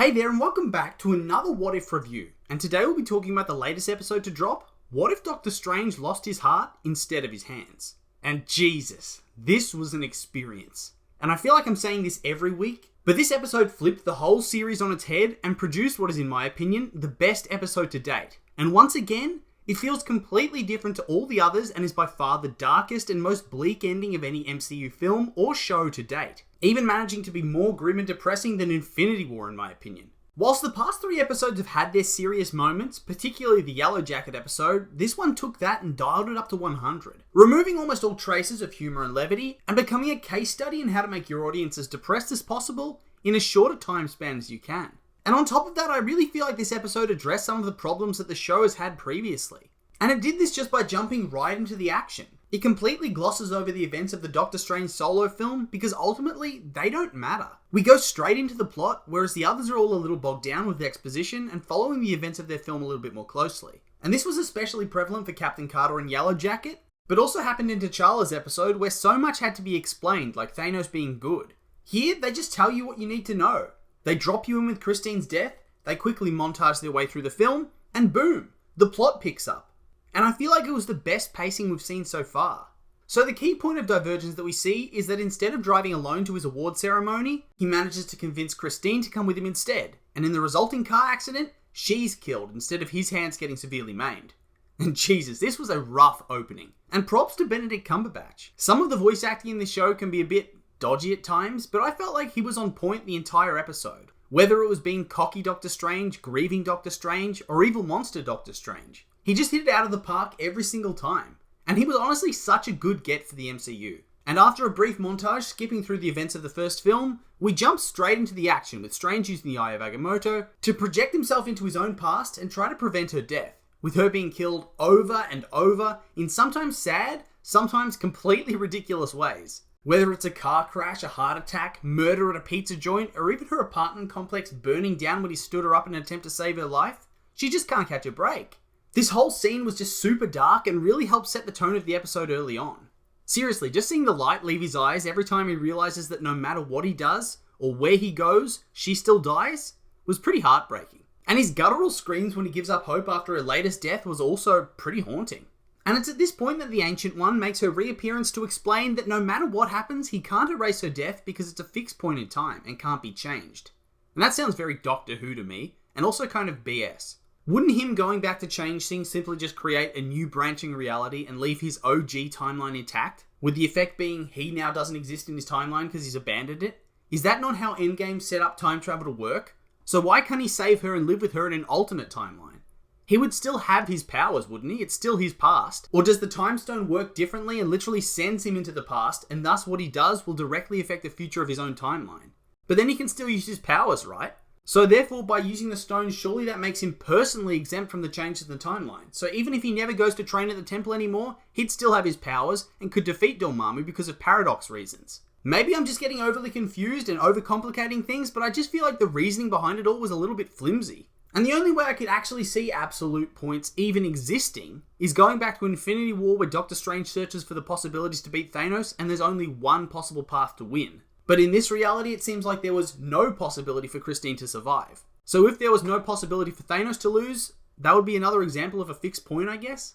Hey there and welcome back to another What If review. And today we'll be talking about the latest episode to drop, What If Doctor Strange Lost His Heart Instead of His Hands? And Jesus, this was an experience. And I feel like I'm saying this every week, but this episode flipped the whole series on its head and produced what is, in my opinion, the best episode to date. And once again, it feels completely different to all the others and is by far the darkest and most bleak ending of any MCU film or show to date, even managing to be more grim and depressing than Infinity War in my opinion. Whilst the past 3 episodes have had their serious moments, particularly the Yellow Jacket episode, this one took that and dialed it up to 100, removing almost all traces of humour and levity, and becoming a case study in how to make your audience as depressed as possible in as short a time span as you can. And on top of that, I really feel like this episode addressed some of the problems that the show has had previously. And it did this just by jumping right into the action. It completely glosses over the events of the Doctor Strange solo film because ultimately, they don't matter. We go straight into the plot, whereas the others are all a little bogged down with the exposition and following the events of their film a little bit more closely. And this was especially prevalent for Captain Carter and Yellow Jacket, but also happened in T'Challa's episode where so much had to be explained, like Thanos being good. Here, they just tell you what you need to know. They drop you in with Christine's death, they quickly montage their way through the film, and boom, the plot picks up. And I feel like it was the best pacing we've seen so far. So the key point of divergence that we see is that instead of driving alone to his award ceremony, he manages to convince Christine to come with him instead, and in the resulting car accident, she's killed instead of his hands getting severely maimed. And Jesus, this was a rough opening. And props to Benedict Cumberbatch. Some of the voice acting in this show can be a bit dodgy at times, but I felt like he was on point the entire episode. Whether it was being cocky Doctor Strange, grieving Doctor Strange, or evil monster Doctor Strange. He just hit it out of the park every single time. And he was honestly such a good get for the MCU. And after a brief montage skipping through the events of the first film, we jump straight into the action with Strange using the Eye of Agamotto to project himself into his own past and try to prevent her death, with her being killed over and over in sometimes sad, sometimes completely ridiculous ways. Whether it's a car crash, a heart attack, murder at a pizza joint, or even her apartment complex burning down when he stood her up in an attempt to save her life, she just can't catch a break. This whole scene was just super dark and really helped set the tone of the episode early on. Seriously, just seeing the light leave his eyes every time he realizes that no matter what he does, or where he goes, she still dies, was pretty heartbreaking. And his guttural screams when he gives up hope after her latest death was also pretty haunting. And it's at this point that the Ancient One makes her reappearance to explain that no matter what happens, he can't erase her death because it's a fixed point in time and can't be changed. And that sounds very Doctor Who to me, and also kind of BS. Wouldn't him going back to change things simply just create a new branching reality and leave his OG timeline intact? With the effect being he now doesn't exist in his timeline because he's abandoned it? Is that not how Endgame set up time travel to work? So why can't he save her and live with her in an alternate timeline? He would still have his powers, wouldn't he? It's still his past. Or does the time stone work differently and literally sends him into the past, and thus what he does will directly affect the future of his own timeline? But then he can still use his powers, right? So therefore, by using the stone, surely that makes him personally exempt from the changes in the timeline. So even if he never goes to train at the temple anymore, he'd still have his powers and could defeat Dormammu because of paradox reasons. Maybe I'm just getting overly confused and overcomplicating things, but I just feel like the reasoning behind it all was a little bit flimsy. And the only way I could actually see absolute points even existing is going back to Infinity War where Doctor Strange searches for the possibilities to beat Thanos and there's only one possible path to win. But in this reality, it seems like there was no possibility for Christine to survive. So if there was no possibility for Thanos to lose, that would be another example of a fixed point, I guess.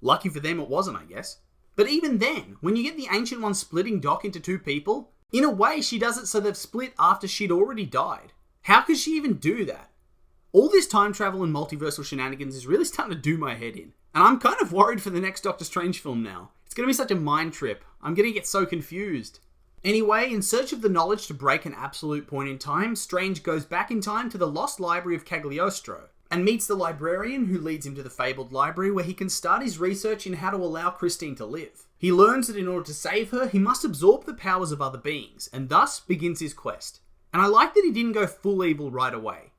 Lucky for them it wasn't, I guess. But even then, when you get the Ancient One splitting Doc into 2 people, in a way she does it so they've split after she'd already died. How could she even do that? All this time travel and multiversal shenanigans is really starting to do my head in. And I'm kind of worried for the next Doctor Strange film now. It's going to be such a mind trip. I'm going to get so confused. Anyway, in search of the knowledge to break an absolute point in time, Strange goes back in time to the lost library of Cagliostro and meets the librarian who leads him to the fabled library where he can start his research in how to allow Christine to live. He learns that in order to save her, he must absorb the powers of other beings, and thus begins his quest. And I like that he didn't go full evil right away.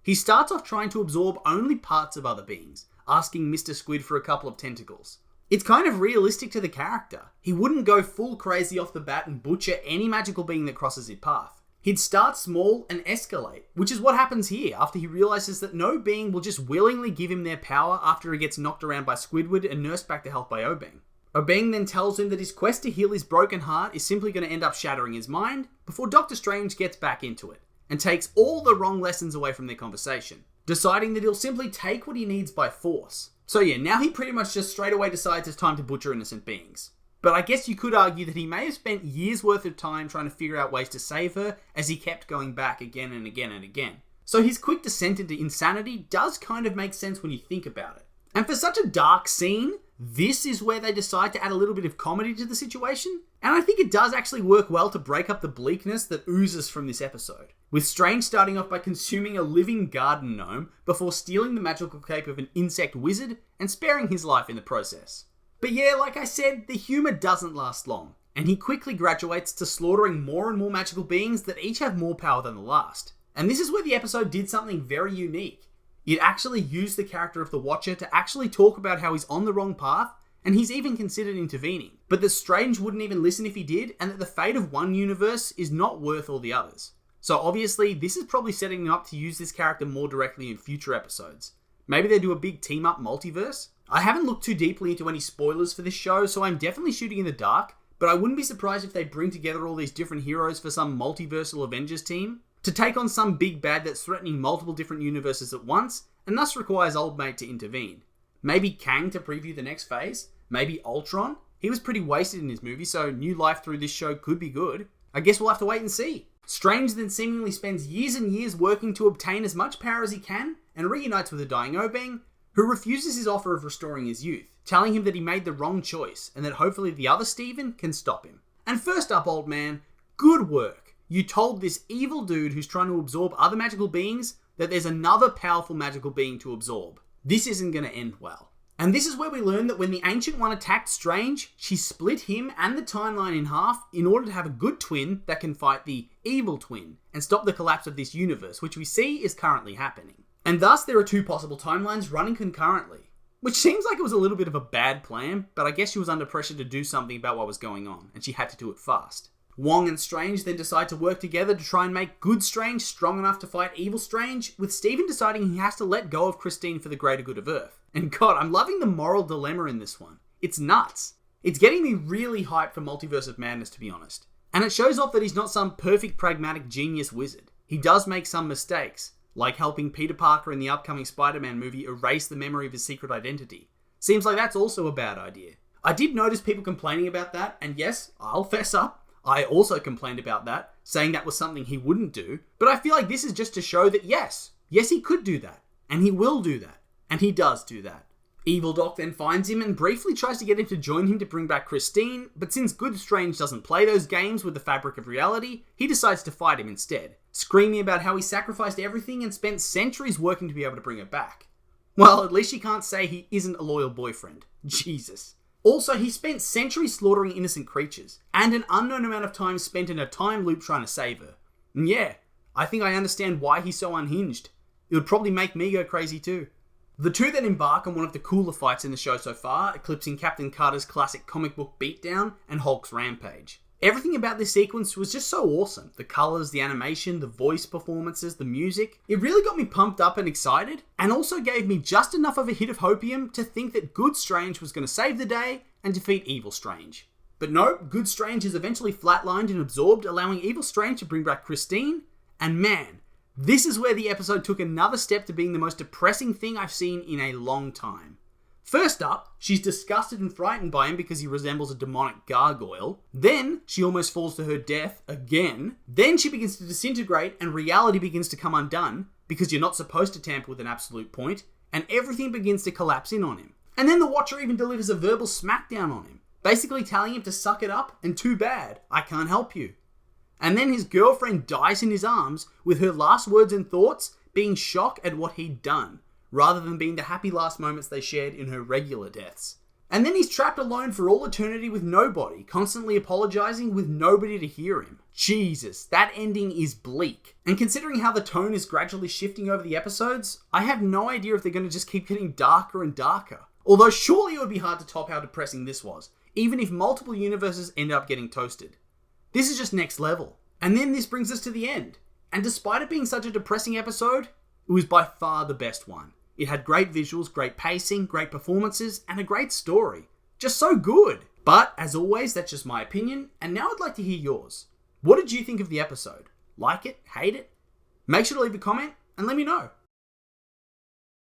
He starts off trying to absorb only parts of other beings, asking Mr. Squid for a couple of tentacles. It's kind of realistic to the character. He wouldn't go full crazy off the bat and butcher any magical being that crosses his path. He'd start small and escalate, which is what happens here after he realizes that no being will just willingly give him their power after he gets knocked around by Squidward and nursed back to health by Obeng. Obeng then tells him that his quest to heal his broken heart is simply going to end up shattering his mind before Doctor Strange gets back into it. and takes all the wrong lessons away from their conversation, deciding that he'll simply take what he needs by force. So yeah, now he pretty much just straight away decides it's time to butcher innocent beings. But I guess you could argue that he may have spent years worth of time trying to figure out ways to save her as he kept going back again and again and again. So his quick descent into insanity does kind of make sense when you think about it. And for such a dark scene, this is where they decide to add a little bit of comedy to the situation. And I think it does actually work well to break up the bleakness that oozes from this episode, with Strange starting off by consuming a living garden gnome before stealing the magical cape of an insect wizard and sparing his life in the process. But yeah, like I said, the humour doesn't last long, and he quickly graduates to slaughtering more and more magical beings that each have more power than the last. And this is where the episode did something very unique. It actually used the character of the Watcher to actually talk about how he's on the wrong path, and he's even considered intervening, but that Strange wouldn't even listen if he did, and that the fate of one universe is not worth all the others. So obviously, this is probably setting them up to use this character more directly in future episodes. Maybe they do a big team-up multiverse? I haven't looked too deeply into any spoilers for this show, so I'm definitely shooting in the dark, but I wouldn't be surprised if they bring together all these different heroes for some multiversal Avengers team to take on some big bad that's threatening multiple different universes at once, and thus requires Old Mate to intervene. Maybe Kang to preview the next phase? Maybe Ultron? He was pretty wasted in his movie, so new life through this show could be good. I guess we'll have to wait and see. Strange then seemingly spends years and years working to obtain as much power as he can, and reunites with a dying Obeng, who refuses his offer of restoring his youth, telling him that he made the wrong choice, and that hopefully the other Steven can stop him. And first up, old man, good work. You told this evil dude who's trying to absorb other magical beings that there's another powerful magical being to absorb. This isn't going to end well. And this is where we learn that when the Ancient One attacked Strange, she split him and the timeline in half in order to have a good twin that can fight the evil twin and stop the collapse of this universe, which we see is currently happening. And thus there are two possible timelines running concurrently, which seems like it was a little bit of a bad plan, but I guess she was under pressure to do something about what was going on, and she had to do it fast. Wong and Strange then decide to work together to try and make good Strange strong enough to fight evil Strange, with Steven deciding he has to let go of Christine for the greater good of Earth. And God, I'm loving the moral dilemma in this one. It's nuts. It's getting me really hyped for Multiverse of Madness, to be honest. And it shows off that he's not some perfect pragmatic genius wizard. He does make some mistakes, like helping Peter Parker in the upcoming Spider-Man movie erase the memory of his secret identity. Seems like that's also a bad idea. I did notice people complaining about that, and yes, I'll fess up, I also complained about that, saying that was something he wouldn't do, but I feel like this is just to show that yes, he could do that, and he will do that, and he does do that. Evil Doc then finds him and briefly tries to get him to join him to bring back Christine, but since Good Strange doesn't play those games with the fabric of reality, he decides to fight him instead, screaming about how he sacrificed everything and spent centuries working to be able to bring her back. Well, at least you can't say he isn't a loyal boyfriend. Jesus. Also, he spent centuries slaughtering innocent creatures, and an unknown amount of time spent in a time loop trying to save her. And yeah, I think I understand why he's so unhinged. It would probably make me go crazy too. The two then embark on one of the cooler fights in the show so far, eclipsing Captain Carter's classic comic book beatdown and Hulk's rampage. Everything about this sequence was just so awesome. The colours, the animation, the voice performances, the music. It really got me pumped up and excited, and also gave me just enough of a hit of hopium to think that Good Strange was going to save the day and defeat Evil Strange. But no, Good Strange is eventually flatlined and absorbed, allowing Evil Strange to bring back Christine, and man, this is where the episode took another step to being the most depressing thing I've seen in a long time. First up, she's disgusted and frightened by him because he resembles a demonic gargoyle. Then, she almost falls to her death again. Then she begins to disintegrate and reality begins to come undone because you're not supposed to tamper with an absolute point, and everything begins to collapse in on him. And then the Watcher even delivers a verbal smackdown on him, basically telling him to suck it up and too bad, I can't help you. And then his girlfriend dies in his arms with her last words and thoughts being shock at what he'd done, rather than being the happy last moments they shared in her regular deaths. And then he's trapped alone for all eternity with nobody, constantly apologising with nobody to hear him. Jesus, that ending is bleak. And considering how the tone is gradually shifting over the episodes, I have no idea if they're going to just keep getting darker and darker. Although surely it would be hard to top how depressing this was, even if multiple universes end up getting toasted. This is just next level. And then this brings us to the end. And despite it being such a depressing episode, it was by far the best one. It had great visuals, great pacing, great performances, and a great story. Just so good. But, as always, that's just my opinion, and now I'd like to hear yours. What did you think of the episode? Like it? Hate it? Make sure to leave a comment and let me know.